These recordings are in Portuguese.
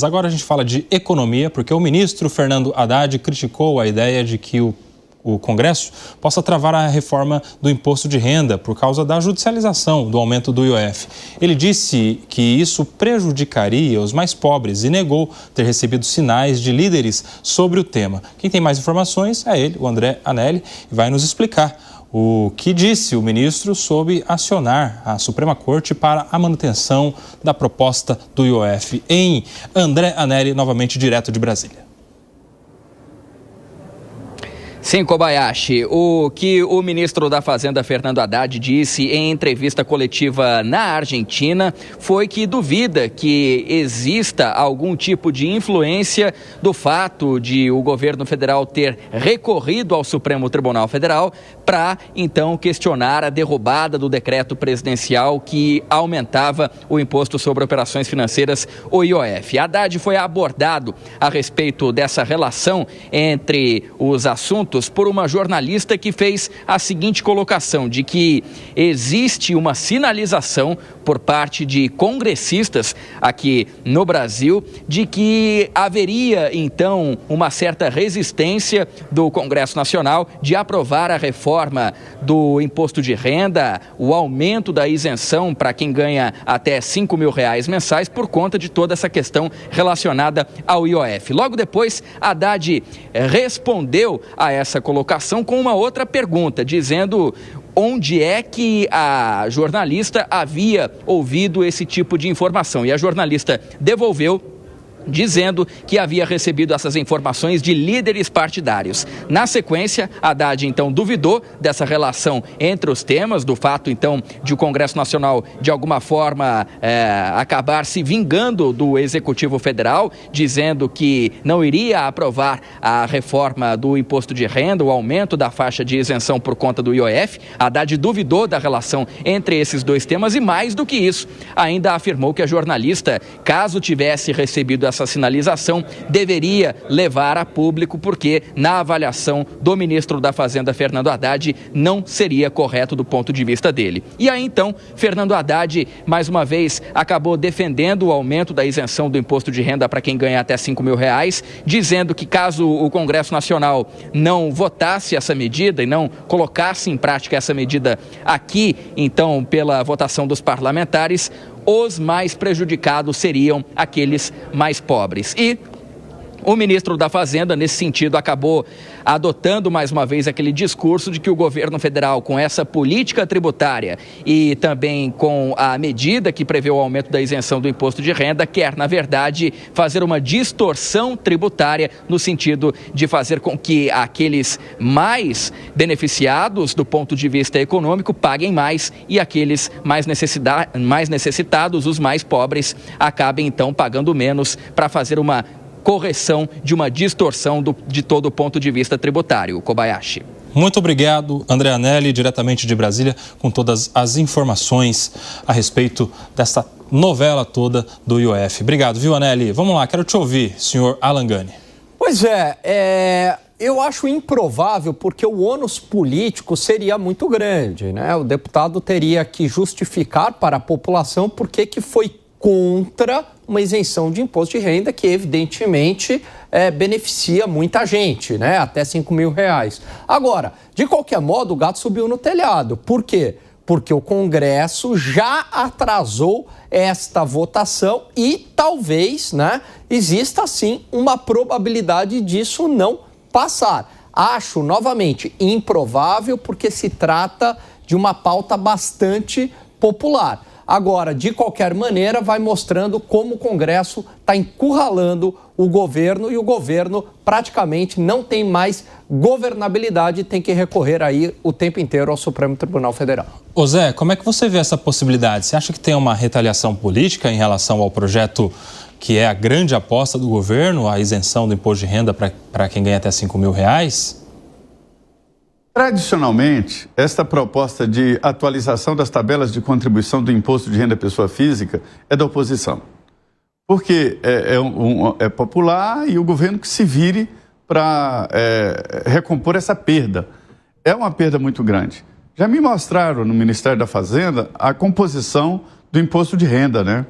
Agora a gente fala de economia, porque o ministro Fernando Haddad criticou a ideia de que o Congresso possa travar a reforma do imposto de renda por causa da judicialização do aumento do IOF. Ele disse que isso prejudicaria os mais pobres e negou ter recebido sinais de líderes sobre o tema. Quem tem mais informações é ele, o André Anelli, e vai nos explicar o que disse o ministro sobre acionar a Suprema Corte para a manutenção da proposta do IOF. Em André Anelli, novamente direto de Brasília. Sim, Kobayashi, o que o ministro da Fazenda, Fernando Haddad, disse em entrevista coletiva na Argentina foi que duvida que exista algum tipo de influência do fato de o governo federal ter recorrido ao Supremo Tribunal Federal para, então, questionar a derrubada do decreto presidencial que aumentava o imposto sobre operações financeiras, o IOF. Haddad foi abordado a respeito dessa relação entre os assuntos por uma jornalista que fez a seguinte colocação, de que existe uma sinalização por parte de congressistas aqui no Brasil de que haveria, então, uma certa resistência do Congresso Nacional de aprovar a reforma do imposto de renda, o aumento da isenção para quem ganha até R$5.000 mensais por conta de toda essa questão relacionada ao IOF. Logo depois, Haddad respondeu a essa colocação com uma outra pergunta, dizendo onde é que a jornalista havia ouvido esse tipo de informação. E a jornalista devolveu, dizendo que havia recebido essas informações de líderes partidários. Na sequência, Haddad, então, duvidou dessa relação entre os temas, do fato, então, de o Congresso Nacional, de alguma forma, acabar se vingando do Executivo Federal, dizendo que não iria aprovar a reforma do imposto de renda, o aumento da faixa de isenção por conta do IOF. Haddad duvidou da relação entre esses dois temas e, mais do que isso, ainda afirmou que a jornalista, caso tivesse recebido essa sinalização, deveria levar a público, porque na avaliação do ministro da Fazenda, Fernando Haddad, não seria correto do ponto de vista dele. E aí, então, Fernando Haddad, mais uma vez, acabou defendendo o aumento da isenção do imposto de renda para quem ganha até R$5.000, dizendo que caso o Congresso Nacional não votasse essa medida e não colocasse em prática essa medida aqui, então, pela votação dos parlamentares, os mais prejudicados seriam aqueles mais pobres. E o ministro da Fazenda, nesse sentido, acabou adotando mais uma vez aquele discurso de que o governo federal, com essa política tributária e também com a medida que prevê o aumento da isenção do imposto de renda, quer, na verdade, fazer uma distorção tributária no sentido de fazer com que aqueles mais beneficiados do ponto de vista econômico paguem mais e aqueles mais necessitados, os mais pobres, acabem então pagando menos, para fazer uma correção de uma distorção de todo o ponto de vista tributário. Kobayashi. Muito obrigado, André Anelli, diretamente de Brasília, com todas as informações a respeito dessa novela toda do IOF. Obrigado, viu, Anelli? Vamos lá, quero te ouvir, senhor Alan Gani. Pois eu acho improvável, porque o ônus político seria muito grande, né? O deputado teria que justificar para a população por que foi contra uma isenção de imposto de renda que, evidentemente, beneficia muita gente, né? Até R$5.000. Agora, de qualquer modo, o gato subiu no telhado. Por quê? Porque o Congresso já atrasou esta votação e talvez, né, exista, sim, uma probabilidade disso não passar. Acho, novamente, improvável, porque se trata de uma pauta bastante popular. Agora, de qualquer maneira, vai mostrando como o Congresso está encurralando o governo e o governo praticamente não tem mais governabilidade e tem que recorrer aí o tempo inteiro ao Supremo Tribunal Federal. Ô Zé, como é que você vê essa possibilidade? Você acha que tem uma retaliação política em relação ao projeto que é a grande aposta do governo, a isenção do imposto de renda para quem ganha até R$5.000? Tradicionalmente, esta proposta de atualização das tabelas de contribuição do imposto de renda à pessoa física é da oposição. Porque é popular e o governo que se vire para recompor essa perda. É uma perda muito grande. Já me mostraram no Ministério da Fazenda a composição do imposto de renda, né?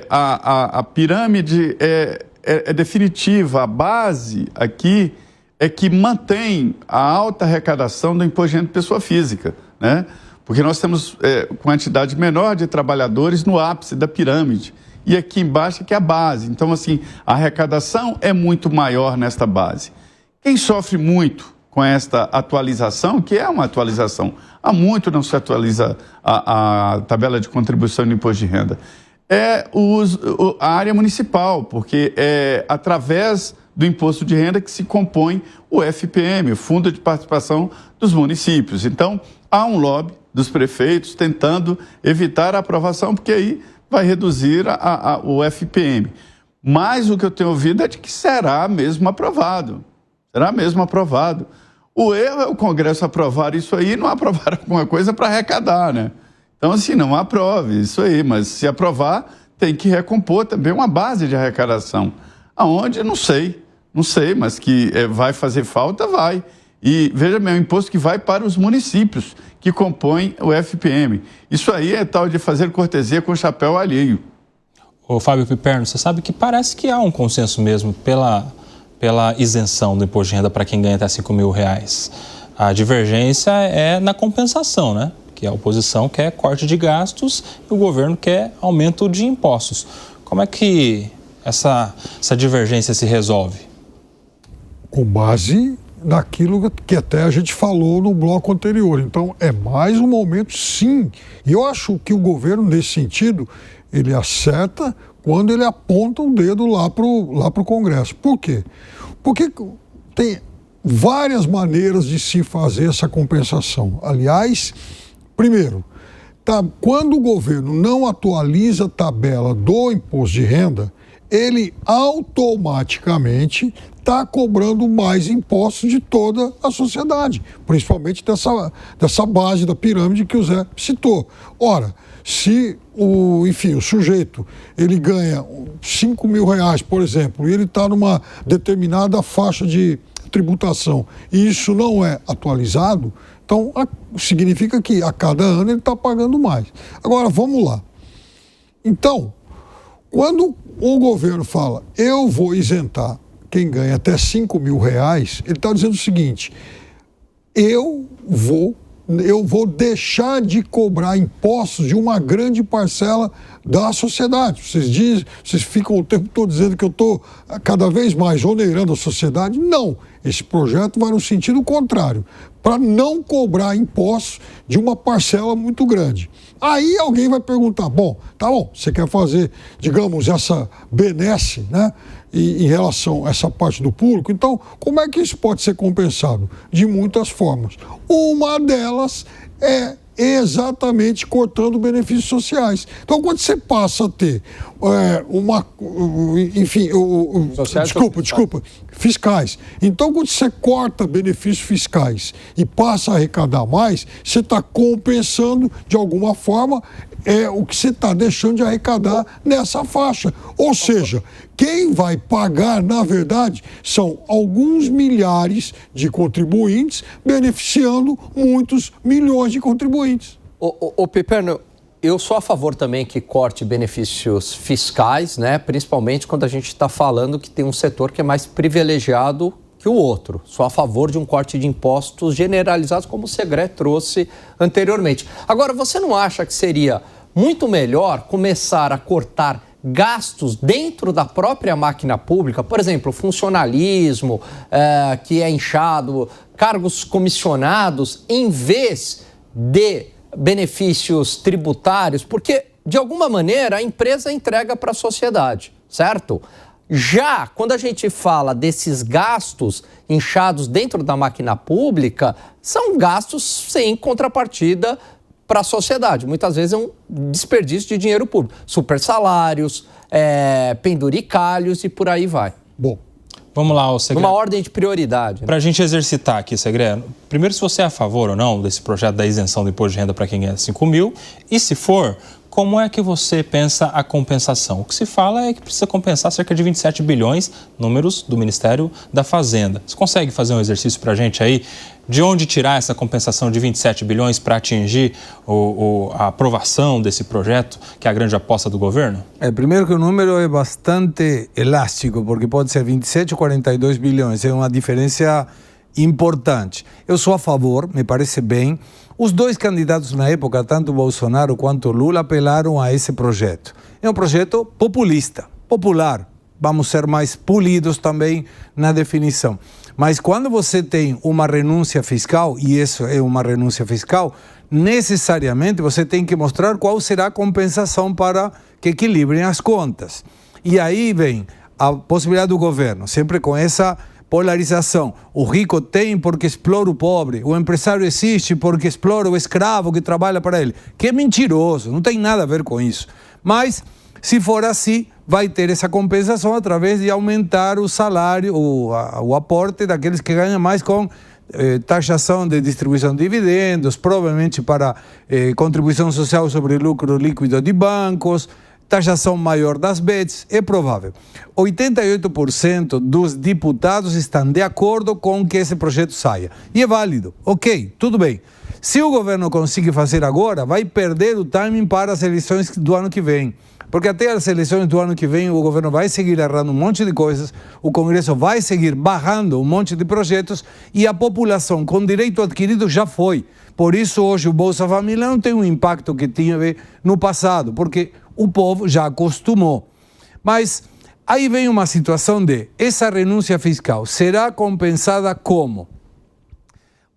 a pirâmide é definitiva, a base aqui é que mantém a alta arrecadação do imposto de renda de pessoa física, né? Porque nós temos quantidade menor de trabalhadores no ápice da pirâmide e aqui embaixo é que é a base. Então, assim, a arrecadação é muito maior nesta base. Quem sofre muito com esta atualização, que é uma atualização, há muito não se atualiza a tabela de contribuição do imposto de renda, é a área municipal, porque é através do imposto de renda que se compõe o FPM, o Fundo de Participação dos Municípios. Então, há um lobby dos prefeitos tentando evitar a aprovação, porque aí vai reduzir o FPM. Mas o que eu tenho ouvido é de que será mesmo aprovado. Será mesmo aprovado. O erro é o Congresso aprovar isso aí e não aprovar alguma coisa para arrecadar, né? Então, assim, não aprove isso aí, mas se aprovar, tem que recompor também uma base de arrecadação. Aonde? Não sei, mas que vai fazer falta, vai. E, veja bem, é um imposto que vai para os municípios que compõem o FPM. Isso aí é tal de fazer cortesia com o chapéu alheio. Ô, Fábio Piperno, você sabe que parece que há um consenso mesmo pela isenção do imposto de renda para quem ganha até R$5.000. A divergência é na compensação, né? Que a oposição quer corte de gastos e o governo quer aumento de impostos. Como é que essa divergência se resolve? Com base naquilo que até a gente falou no bloco anterior. Então, é mais um momento, sim. E eu acho que o governo, nesse sentido, ele acerta quando ele aponta o dedo lá pro Congresso. Por quê? Porque tem várias maneiras de se fazer essa compensação. Aliás, primeiro, quando o governo não atualiza a tabela do imposto de renda, ele automaticamente está cobrando mais impostos de toda a sociedade, principalmente dessa base da pirâmide que o Zé citou. Ora, se o sujeito ele ganha R$5.000, por exemplo, e ele está numa determinada faixa de tributação e isso não é atualizado, então significa que a cada ano ele está pagando mais. Agora, vamos lá. Então, quando o governo fala, eu vou isentar quem ganha até R$5.000, ele está dizendo o seguinte, eu vou deixar de cobrar impostos de uma grande parcela da sociedade. Vocês ficam o tempo todo dizendo que eu estou cada vez mais onerando a sociedade. Não, esse projeto vai no sentido contrário, para não cobrar impostos de uma parcela muito grande. Aí alguém vai perguntar, tá bom, você quer fazer, digamos, essa benesse, né? Em relação a essa parte do público, então como é que isso pode ser compensado? De muitas formas. Uma delas é exatamente cortando benefícios sociais. Então, quando você passa a ter fiscais. Então, quando você corta benefícios fiscais e passa a arrecadar mais, você está compensando de alguma forma o que você está deixando de arrecadar nessa faixa. Ou seja, quem vai pagar, na verdade, são alguns milhares de contribuintes beneficiando muitos milhões de contribuintes. Ô Piperno, eu sou a favor também que corte benefícios fiscais, né? Principalmente quando a gente está falando que tem um setor que é mais privilegiado que o outro. Sou a favor de um corte de impostos generalizados, como o Segré trouxe anteriormente. Agora, você não acha que seria muito melhor começar a cortar gastos dentro da própria máquina pública? Por exemplo, funcionalismo, que é inchado, cargos comissionados, em vez de benefícios tributários, porque, de alguma maneira, a empresa entrega para a sociedade, certo? Já quando a gente fala desses gastos inchados dentro da máquina pública, são gastos sem contrapartida para a sociedade. Muitas vezes é um desperdício de dinheiro público. Super salários, penduricalhos e por aí vai. Bom, vamos lá, Segré. Uma ordem de prioridade. Para a gente exercitar aqui, Segré, primeiro, se você é a favor ou não desse projeto da isenção do imposto de renda para quem ganha 5 mil, e se for, Como é que você pensa a compensação? O que se fala é que precisa compensar cerca de 27 bilhões, números do Ministério da Fazenda. Você consegue fazer um exercício para a gente aí? De onde tirar essa compensação de 27 bilhões para atingir a aprovação desse projeto, que é a grande aposta do governo? Primeiro que o número é bastante elástico, porque pode ser 27 ou 42 bilhões, é uma diferença importante. Eu sou a favor, me parece bem. Os dois candidatos na época, tanto Bolsonaro quanto Lula, apelaram a esse projeto. É um projeto populista, popular. Vamos ser mais polidos também na definição. Mas quando você tem uma renúncia fiscal, e isso é uma renúncia fiscal, necessariamente você tem que mostrar qual será a compensação para que equilibrem as contas. E aí vem a possibilidade do governo, sempre com essa polarização. O rico tem porque explora o pobre, o empresário existe porque explora o escravo que trabalha para ele, que é mentiroso, não tem nada a ver com isso. Mas, se for assim, vai ter essa compensação através de aumentar o salário, o aporte daqueles que ganham mais com taxação de distribuição de dividendos, provavelmente para contribuição social sobre lucro líquido de bancos, taxação maior das bets, é provável. 88% dos deputados estão de acordo com que esse projeto saia. E é válido. Ok, tudo bem. Se o governo conseguir fazer agora, vai perder o timing para as eleições do ano que vem. Porque até as eleições do ano que vem o governo vai seguir errando um monte de coisas, o Congresso vai seguir barrando um monte de projetos e a população com direito adquirido já foi. Por isso hoje o Bolsa Família não tem o impacto que tinha no passado, porque o povo já acostumou. Mas aí vem uma situação de essa renúncia fiscal será compensada como?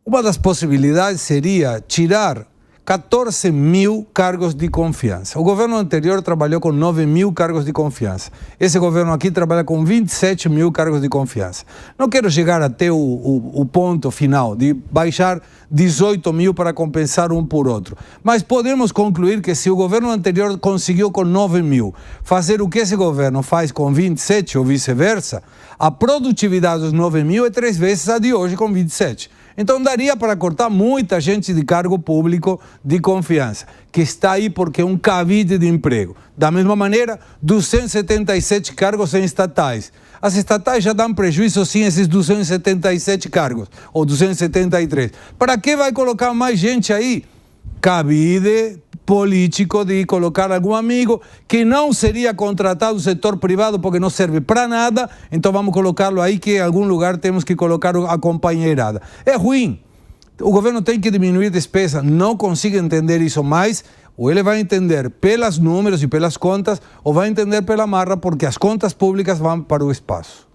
Uma das possibilidades seria tirar 14 mil cargos de confiança. O governo anterior trabalhou com 9 mil cargos de confiança. Esse governo aqui trabalha com 27 mil cargos de confiança. Não quero chegar até o ponto final de baixar 18 mil para compensar um por outro. Mas podemos concluir que se o governo anterior conseguiu com 9 mil fazer o que esse governo faz com 27 ou vice-versa, a produtividade dos 9 mil é 3 vezes a de hoje com 27. Então daria para cortar muita gente de cargo público de confiança, que está aí porque é um cabide de emprego. Da mesma maneira, 277 cargos em estatais. As estatais já dão prejuízo sim, esses 277 cargos, ou 273. Para que vai colocar mais gente aí? Cabide político de colocar algum amigo que não seria contratado do setor privado porque não serve para nada, então vamos colocá-lo aí que em algum lugar temos que colocar a companheirada. É ruim. O governo tem que diminuir despesa, não consigo entender isso mais, ou ele vai entender pelos números e pelas contas, ou vai entender pela marra porque as contas públicas vão para o espaço.